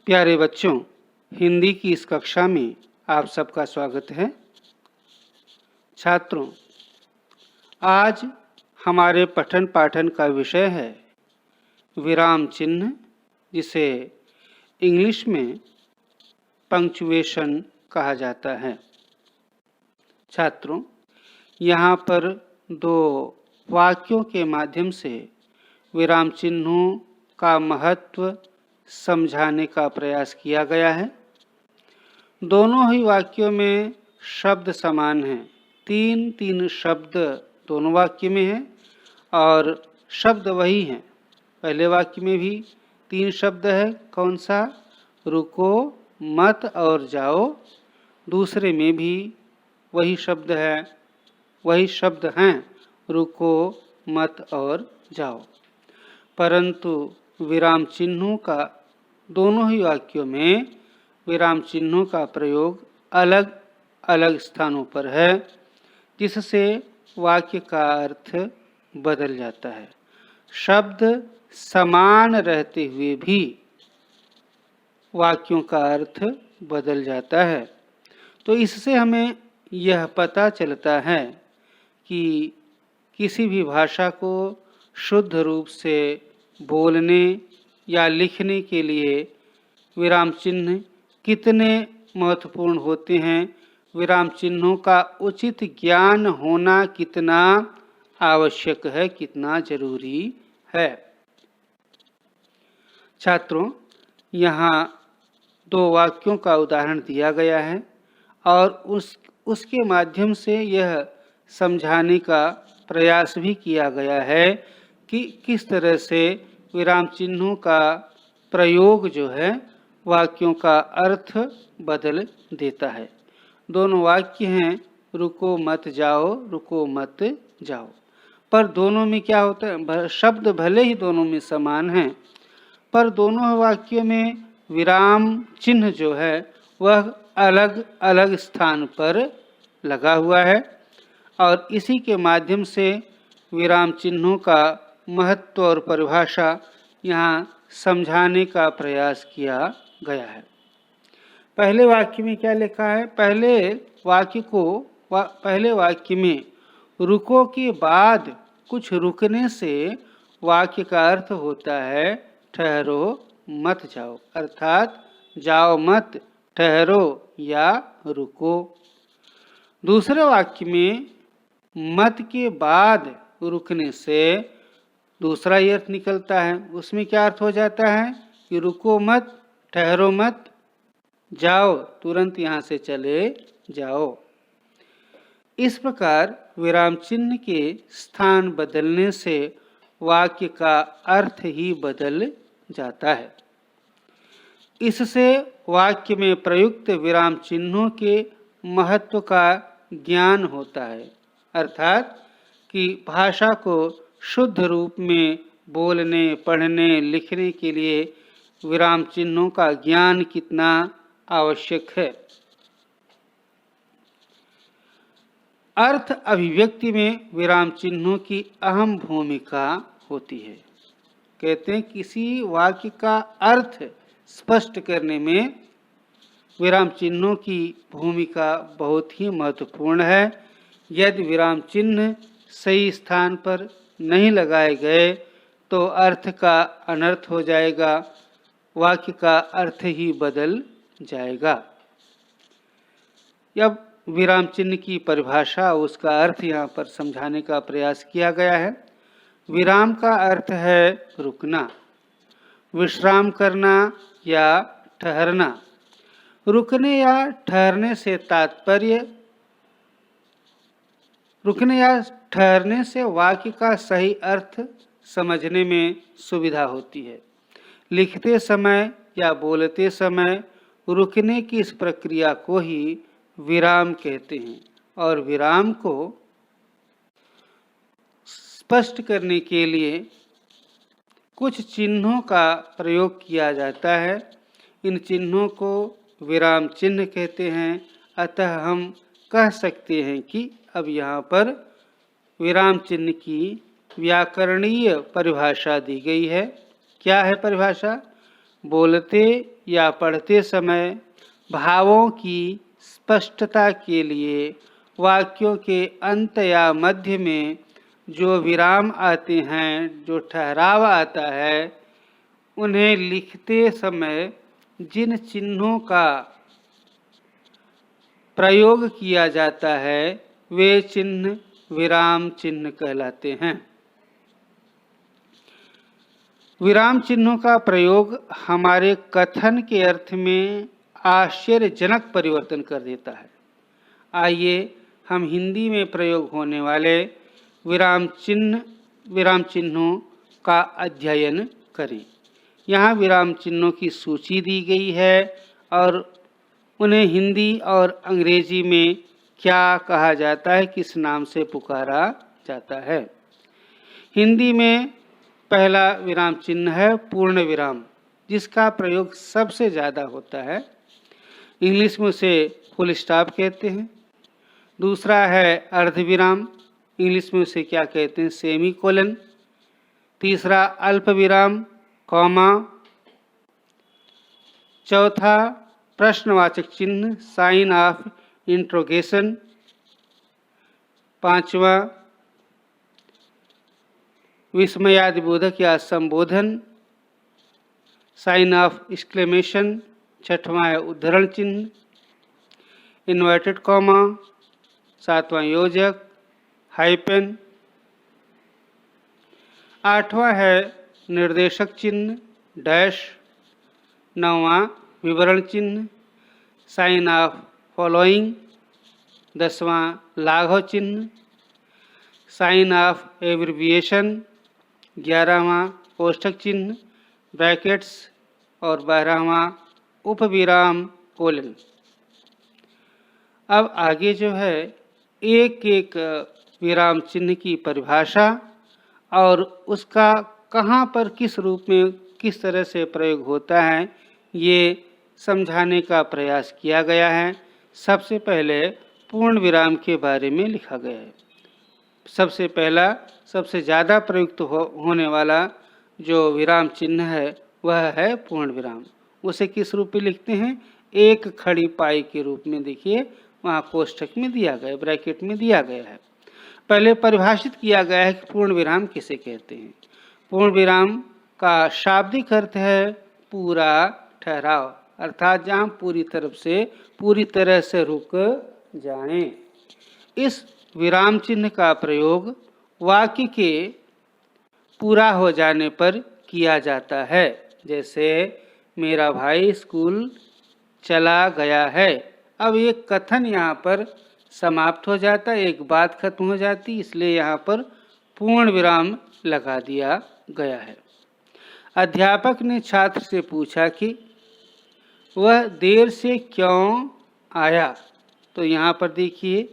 प्यारे बच्चों, हिंदी की इस कक्षा में आप सबका स्वागत है। छात्रों, आज हमारे पठन पाठन का विषय है विराम चिन्ह, जिसे इंग्लिश में पंक्चुएशन कहा जाता है। छात्रों, यहाँ पर दो वाक्यों के माध्यम से विराम चिन्हों का महत्व समझाने का प्रयास किया गया है। दोनों ही वाक्यों में शब्द समान हैं। तीन शब्द दोनों वाक्य में हैं और शब्द वही हैं। पहले वाक्य में भी 3 शब्द है। कौन सा? रुको, मत और जाओ। दूसरे में भी वही शब्द हैं, रुको, मत और जाओ। परंतु विराम चिन्हों का दोनों ही वाक्यों में विराम चिन्हों का प्रयोग अलग अलग स्थानों पर है, जिससे वाक्य का अर्थ बदल जाता है। शब्द समान रहते हुए भी वाक्यों का अर्थ बदल जाता है। तो इससे हमें यह पता चलता है कि किसी भी भाषा को शुद्ध रूप से बोलने या लिखने के लिए विराम चिन्ह कितने महत्वपूर्ण होते हैं, विराम चिन्हों का उचित ज्ञान होना कितना आवश्यक है, कितना जरूरी है। छात्रों, यहाँ 2 वाक्यों का उदाहरण दिया गया है और उसके माध्यम से यह समझाने का प्रयास भी किया गया है कि किस तरह से विराम चिन्हों का प्रयोग जो है वाक्यों का अर्थ बदल देता है। दोनों वाक्य हैं, रुको मत जाओ, रुको मत जाओ। पर दोनों में क्या होता है? शब्द भले ही दोनों में समान हैं, पर दोनों वाक्यों में विराम चिन्ह जो है वह अलग अलग स्थान पर लगा हुआ है और इसी के माध्यम से विराम चिन्हों का महत्व और परिभाषा यहाँ समझाने का प्रयास किया गया है। पहले वाक्य में क्या लिखा है? पहले वाक्य में रुको के बाद कुछ रुकने से वाक्य का अर्थ होता है ठहरो मत जाओ, अर्थात जाओ मत, ठहरो या रुको। दूसरे वाक्य में मत के बाद रुकने से दूसरा ही अर्थ निकलता है। उसमें क्या अर्थ हो जाता है कि रुको मत, ठहरो मत, जाओ, तुरंत यहाँ से चले जाओ। इस प्रकार विराम चिन्ह के स्थान बदलने से वाक्य का अर्थ ही बदल जाता है। इससे वाक्य में प्रयुक्त विराम चिन्हों के महत्व का ज्ञान होता है, अर्थात कि भाषा को शुद्ध रूप में बोलने, पढ़ने, लिखने के लिए विराम चिन्हों का ज्ञान कितना आवश्यक है। अर्थ अभिव्यक्ति में विराम चिन्हों की अहम भूमिका होती है। कहते हैं किसी वाक्य का अर्थ स्पष्ट करने में विराम चिन्हों की भूमिका बहुत ही महत्वपूर्ण है। यदि विराम चिन्ह सही स्थान पर नहीं लगाए गए तो अर्थ का अनर्थ हो जाएगा, वाक्य का अर्थ ही बदल जाएगा। अब विराम चिन्ह की परिभाषा, उसका अर्थ यहाँ पर समझाने का प्रयास किया गया है। विराम का अर्थ है रुकना, विश्राम करना या ठहरना। रुकने या ठहरने से तात्पर्य, रुकने या ठहरने से वाक्य का सही अर्थ समझने में सुविधा होती है। लिखते समय या बोलते समय रुकने की इस प्रक्रिया को ही विराम कहते हैं और विराम को स्पष्ट करने के लिए कुछ चिन्हों का प्रयोग किया जाता है। इन चिन्हों को विराम चिन्ह कहते हैं। अतः हम कह सकते हैं कि अब यहाँ पर विराम चिन्ह की व्याकरणीय परिभाषा दी गई है। क्या है परिभाषा? बोलते या पढ़ते समय भावों की स्पष्टता के लिए वाक्यों के अंत या मध्य में जो विराम आते हैं, जो ठहराव आता है, उन्हें लिखते समय जिन चिन्हों का प्रयोग किया जाता है वे चिन्ह विराम चिन्ह कहलाते हैं। विराम चिन्हों का प्रयोग हमारे कथन के अर्थ में आश्चर्यजनक परिवर्तन कर देता है। आइए हम हिंदी में प्रयोग होने वाले विराम चिन्हों का अध्ययन करें। यहाँ विराम चिन्हों की सूची दी गई है और उन्हें हिंदी और अंग्रेजी में क्या कहा जाता है, किस नाम से पुकारा जाता है। हिंदी में पहला विराम चिन्ह है पूर्ण विराम, जिसका प्रयोग सबसे ज़्यादा होता है। इंग्लिश में उसे फुल स्टॉप कहते हैं। दूसरा है अर्धविराम, इंग्लिश में उसे क्या कहते हैं, सेमी कोलन। तीसरा अल्प विराम, कॉमा। चौथा प्रश्नवाचक चिन्ह, साइन ऑफ इंट्रोगेशन। पांचवा विस्मयादिबोधक या संबोधन, साइन ऑफ एक्सक्लेमेशन। छठवां है उद्धरण चिन्ह, इन्वर्टेड कॉमा। सातवां योजक, हाइपेन। आठवां है निर्देशक चिन्ह, डैश। नौवां विवरण चिन्ह, साइन ऑफ फॉलोइंग। 10वां लाघव चिन्ह, साइन ऑफ एब्रिविएशन। 11वां कोष्ठक चिन्ह, ब्रैकेट्स। और 12वां उपविराम, कोलन। अब आगे जो है एक एक विराम चिन्ह की परिभाषा और उसका कहाँ पर किस रूप में किस तरह से प्रयोग होता है, ये समझाने का प्रयास किया गया है। सबसे पहले पूर्ण विराम के बारे में लिखा गया है। सबसे पहला, सबसे ज़्यादा प्रयुक्त होने वाला जो विराम चिन्ह है वह है पूर्ण विराम। उसे किस रूप में लिखते हैं, एक खड़ी पाई के रूप में। देखिए वहाँ कोष्ठक में दिया गया, ब्रैकेट में दिया गया है। पहले परिभाषित किया गया है कि पूर्ण विराम किसे कहते हैं। पूर्ण विराम का शाब्दिक अर्थ है पूरा ठहराव, अर्थात जहाँ पूरी तरह से रुक जाएं। इस विराम चिन्ह का प्रयोग वाक्य के पूरा हो जाने पर किया जाता है। जैसे मेरा भाई स्कूल चला गया है। अब एक कथन यहाँ पर समाप्त हो जाता है, एक बात खत्म हो जाती, इसलिए यहाँ पर पूर्ण विराम लगा दिया गया है। अध्यापक ने छात्र से पूछा कि वह देर से क्यों आया। तो यहाँ पर देखिए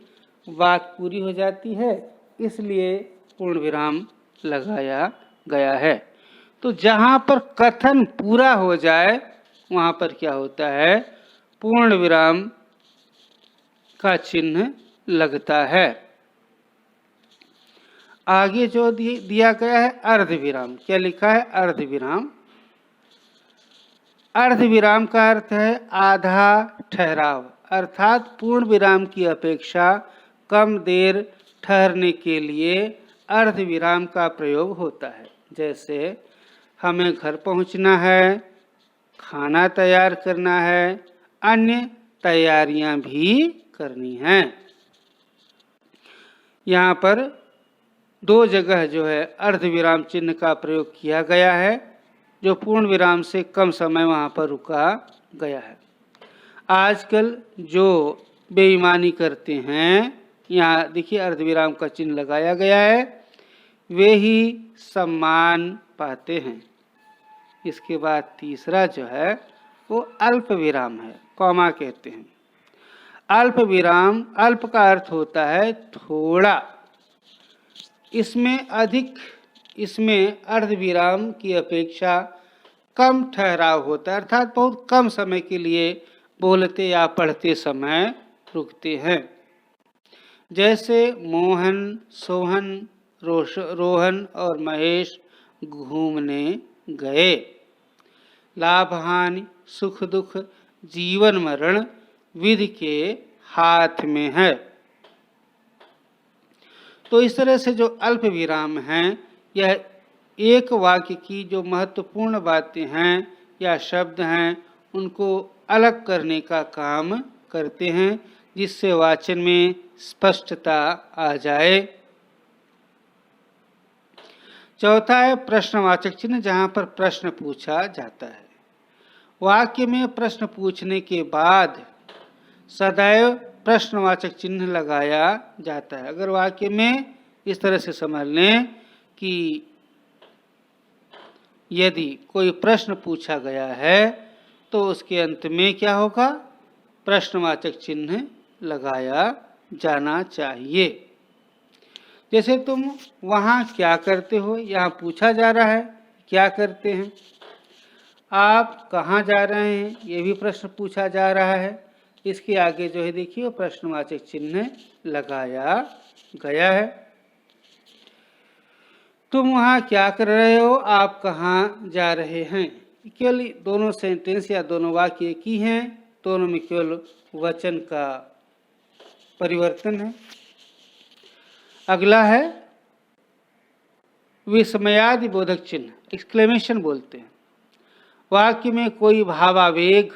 बात पूरी हो जाती है, इसलिए पूर्ण विराम लगाया गया है। तो जहाँ पर कथन पूरा हो जाए वहाँ पर क्या होता है, पूर्ण विराम का चिन्ह लगता है। आगे जो दिया गया है अर्धविराम, क्या लिखा है, अर्धविराम। अर्धविराम का अर्थ है आधा ठहराव, अर्थात पूर्ण विराम की अपेक्षा कम देर ठहरने के लिए अर्धविराम का प्रयोग होता है। जैसे हमें घर पहुंचना है, खाना तैयार करना है, अन्य तैयारियां भी करनी हैं। यहाँ पर दो जगह जो है अर्धविराम चिन्ह का प्रयोग किया गया है, जो पूर्ण विराम से कम समय वहाँ पर रुका गया है। आजकल जो बेईमानी करते हैं, यहाँ देखिए अर्धविराम का चिन्ह लगाया गया है, वे ही सम्मान पाते हैं। इसके बाद तीसरा जो है वो अल्प विराम है, कॉमा कहते हैं। अल्प विराम, अल्प का अर्थ होता है थोड़ा, इसमें अर्धविराम की अपेक्षा कम ठहराव होता है, अर्थात बहुत कम समय के लिए बोलते या पढ़ते समय रुकते हैं। जैसे मोहन, सोहन, रोहन और महेश घूमने गए। लाभ हानि सुख दुख जीवन मरण विधि के हाथ में है। तो इस तरह से जो अल्प विराम हैं, यह एक वाक्य की जो महत्वपूर्ण बातें हैं या शब्द हैं उनको अलग करने का काम करते हैं, जिससे वाचन में स्पष्टता आ जाए। चौथा है प्रश्नवाचक चिन्ह, जहाँ पर प्रश्न पूछा जाता है। वाक्य में प्रश्न पूछने के बाद सदैव प्रश्नवाचक चिन्ह लगाया जाता है। अगर वाक्य में इस तरह से समझ लें कि यदि कोई प्रश्न पूछा गया है तो उसके अंत में क्या होगा, प्रश्नवाचक चिन्ह लगाया जाना चाहिए। जैसे तुम वहाँ क्या करते हो, यहाँ पूछा जा रहा है क्या करते हैं। आप कहाँ जा रहे हैं, ये भी प्रश्न पूछा जा रहा है। इसके आगे जो है देखिए प्रश्नवाचक चिन्ह लगाया गया है। तुम वहाँ क्या कर रहे हो, आप कहाँ जा रहे हैं। केवल दोनों सेंटेंस या दोनों वाक्य एक ही हैं, दोनों में केवल वचन का परिवर्तन है। अगला है विस्मयादि बोधक चिन्ह, एक्सक्लेमेशन बोलते हैं। वाक्य में कोई भावावेग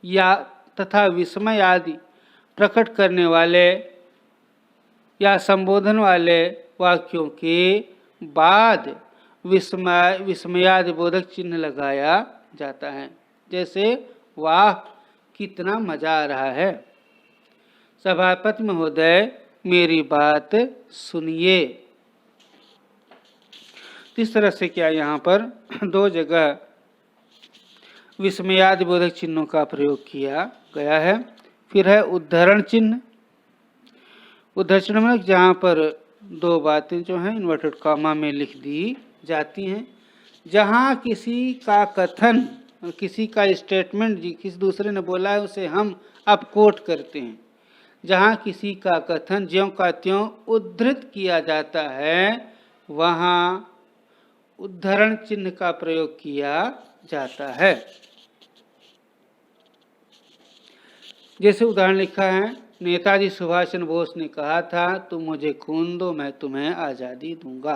या तथा विस्मय आदि प्रकट करने वाले या संबोधन वाले वाक्यों के बाद विस्मयादि बोधक चिन्ह लगाया जाता है। जैसे वाह कितना मजा आ रहा है, सभापति महोदय मेरी बात सुनिए। इस तरह से क्या यहाँ पर दो जगह विस्मयादि बोधक चिन्हों का प्रयोग किया गया है। फिर है उद्धरण चिन्ह। उद्धरण चिन्ह में जहाँ पर दो बातें जो हैं इन्वर्टेड कॉमा में लिख दी जाती हैं। जहाँ किसी का कथन, किसी का स्टेटमेंट किसी दूसरे ने बोला है उसे हम अब कोट करते हैं। जहाँ किसी का कथन ज्यों का त्यों उद्धृत किया जाता है, वहाँ उद्धरण चिन्ह का प्रयोग किया जाता है। जैसे उदाहरण लिखा है, नेताजी सुभाष चंद्र बोस ने कहा था तुम मुझे खून दो मैं तुम्हें आज़ादी दूंगा।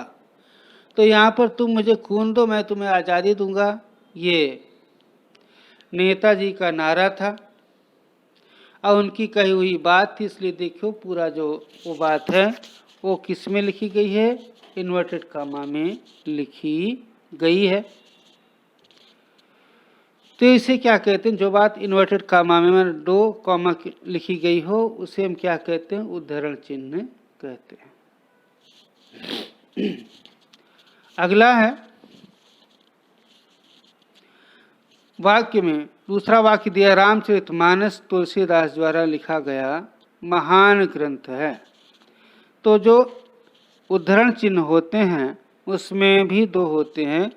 तो यहाँ पर तुम मुझे खून दो मैं तुम्हें आज़ादी दूंगा, ये नेताजी का नारा था और उनकी कही हुई बात थी। इसलिए देखो पूरा जो वो बात है वो किस में लिखी गई है, इन्वर्टेड कॉमा में लिखी गई है। तो इसे क्या कहते हैं, जो बात इन्वर्टेड कॉमा में दो कॉमा लिखी गई हो उसे हम क्या कहते हैं, उद्धरण चिन्ह कहते हैं। अगला है वाक्य में दूसरा वाक्य दिया, रामचरितमानस तुलसीदास द्वारा लिखा गया महान ग्रंथ है। तो जो उद्धरण चिन्ह होते हैं उसमें भी दो होते हैं।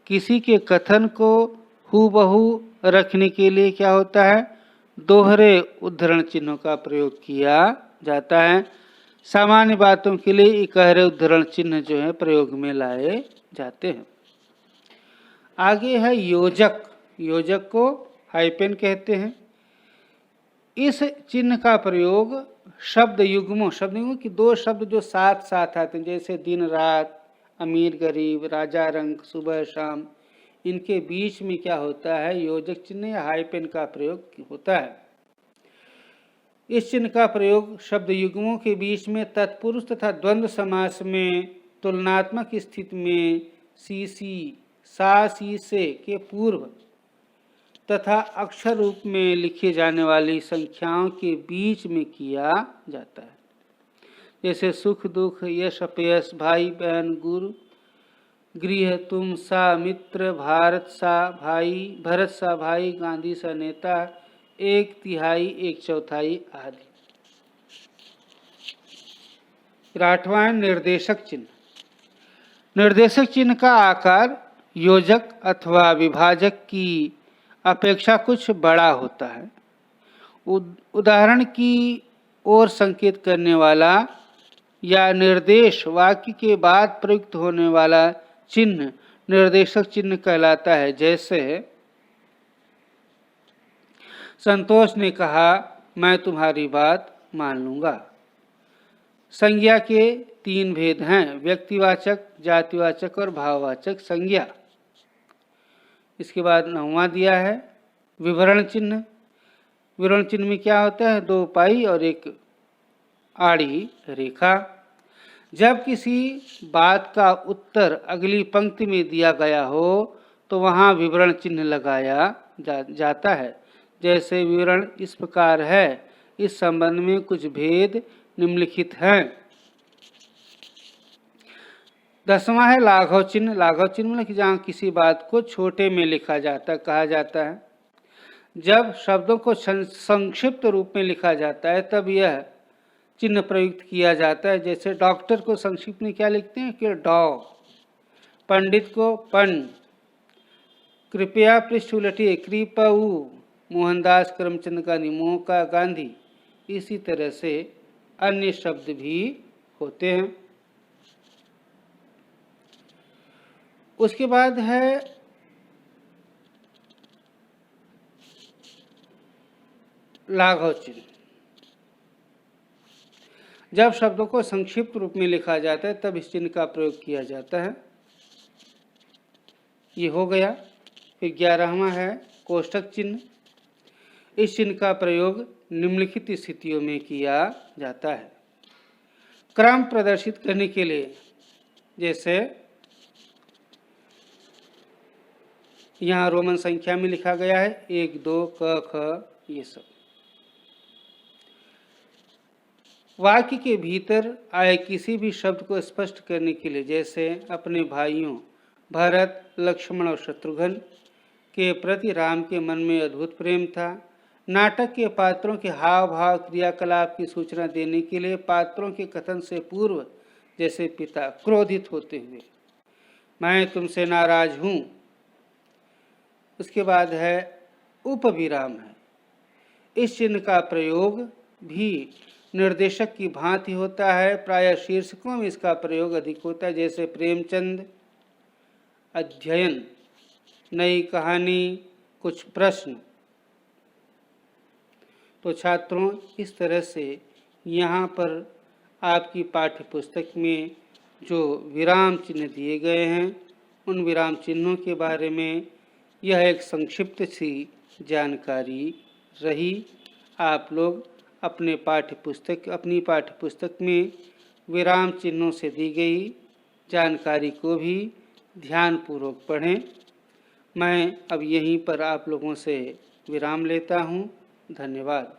किसी के कथन को हूबहू रखने के लिए क्या होता है, दोहरे उद्धरण चिन्हों का प्रयोग किया जाता है। सामान्य बातों के लिए इकहरे उद्धरण चिन्ह जो है प्रयोग में लाए जाते हैं। आगे है योजक। योजक को हाइपेन कहते हैं। इस चिन्ह का प्रयोग शब्द युग्मों की दो शब्द जो साथ साथ आते हैं, जैसे दिन रात, अमीर गरीब, राजा रंक, सुबह शाम, इनके बीच में क्या होता है, योजक चिन्ह या हाइपेन का प्रयोग होता है। इस चिन्ह का प्रयोग शब्द युग्मों के बीच में तत्पुरुष तथा द्वंद्व समास में तुलनात्मक स्थिति में सीसी सा सी से के पूर्व तथा अक्षर रूप में लिखी जाने वाली संख्याओं के बीच में किया जाता है। जैसे सुख दुख, यश अपयश, भाई बहन, गुरु गृह, तुम सा मित्र, भारत सा भाई, भरत सा भाई, गांधी सा नेता, एक तिहाई, एक चौथाई आदि। 8वां निर्देशक चिन्ह। निर्देशक चिन्ह का आकार योजक अथवा विभाजक की अपेक्षा कुछ बड़ा होता है। उदाहरण की ओर संकेत करने वाला या निर्देश वाक्य के बाद प्रयुक्त होने वाला चिन्ह निर्देशक चिन्ह कहलाता है। जैसे संतोष ने कहा, मैं तुम्हारी बात मान लूँगा। संज्ञा के 3 भेद हैं, व्यक्तिवाचक, जातिवाचक और भाववाचक संज्ञा। इसके बाद 9वां दिया है विवरण चिन्ह। विवरण चिन्ह में क्या होता है? 2 पाई और एक आड़ी रेखा। जब किसी बात का उत्तर अगली पंक्ति में दिया गया हो तो वहाँ विवरण चिन्ह लगाया जाता है। जैसे विवरण इस प्रकार है, इस संबंध में कुछ भेद निम्नलिखित हैं। 10वां है लाघव चिन्ह। लाघव चिन्ह मतलब कि जहाँ किसी बात को छोटे में लिखा जाता, कहा जाता है। जब शब्दों को संक्षिप्त रूप में लिखा जाता है तब यह चिन्ह प्रयुक्त किया जाता है। जैसे डॉक्टर को संक्षिप्त में क्या लिखते हैं कि डॉ, पंडित को पन, कृपया पृष्ठ उलटिए कृपऊ, मोहनदास करमचंद गांधी, मोह का गांधी। इसी तरह से अन्य शब्द भी होते हैं। उसके बाद है लाघव चिन्ह। जब शब्दों को संक्षिप्त रूप में लिखा जाता है तब इस चिन्ह का प्रयोग किया जाता है। ये हो गया। फिर 11वां है कोष्ठक चिन्ह। इस चिन्ह का प्रयोग निम्नलिखित स्थितियों में किया जाता है। क्रम प्रदर्शित करने के लिए, जैसे यहाँ रोमन संख्या में लिखा गया है 1 2 क ख ये सब। वाक्य के भीतर आए किसी भी शब्द को स्पष्ट करने के लिए, जैसे अपने भाइयों भरत, लक्ष्मण और शत्रुघ्न के प्रति राम के मन में अद्भुत प्रेम था। नाटक के पात्रों के हाव भाव क्रियाकलाप की सूचना देने के लिए पात्रों के कथन से पूर्व, जैसे पिता क्रोधित होते हुए, मैं तुमसे नाराज हूँ। उसके बाद है उपविराम है। इस चिन्ह का प्रयोग भी निर्देशक की भांति होता है। प्रायः शीर्षकों में इसका प्रयोग अधिक होता है, जैसे प्रेमचंद, अध्ययन, नई कहानी, कुछ प्रश्न। तो छात्रों, इस तरह से यहाँ पर आपकी पाठ्य पुस्तक में जो विराम चिन्ह दिए गए हैं उन विराम चिन्हों के बारे में यह एक संक्षिप्त सी जानकारी रही। आप लोग अपनी पाठ्य पुस्तक में विराम चिन्हों से दी गई जानकारी को भी ध्यानपूर्वक पढ़ें। मैं अब यहीं पर आप लोगों से विराम लेता हूँ। धन्यवाद।